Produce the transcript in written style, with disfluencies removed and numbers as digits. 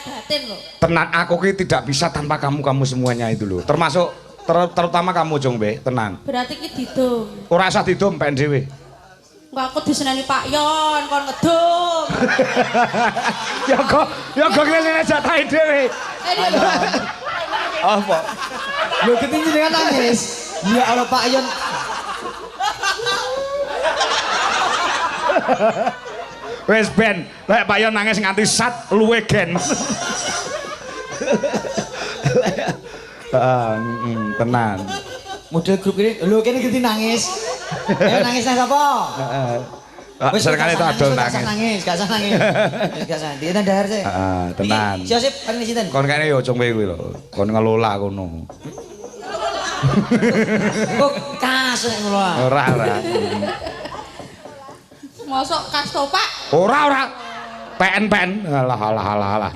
batin loh. Tenan aku ki tidak bisa tanpa kamu semuanya itu loh. Termasuk terutama kamu Jong Be, tenan. Berarti ki didum. Ora usah didum pen dhewe. Enggak aku diseneni Pak Yon kon ngedum. Ya kok ngene jatahe dhewe. Apa? Lho ketinggi dengan nangis. Ya Allah Pak Yon. Wes ben, lek Pak Yon nangis nganti sat luwe gen. Tenan. Model grup ini, lho kene genti nangis. Nangis nang sapa? Heeh. Serengane tak adol nangis. Gak usah nangis. Gak usah. Dia dahar sih. Heeh, tenan. Siapa sih paling sinten? Kon kene yo Jong Be kuwi lho. Kon ngelola kono. Kok kas nek ngono. Ora. Mosok kas topak? Ora. PN. Alah.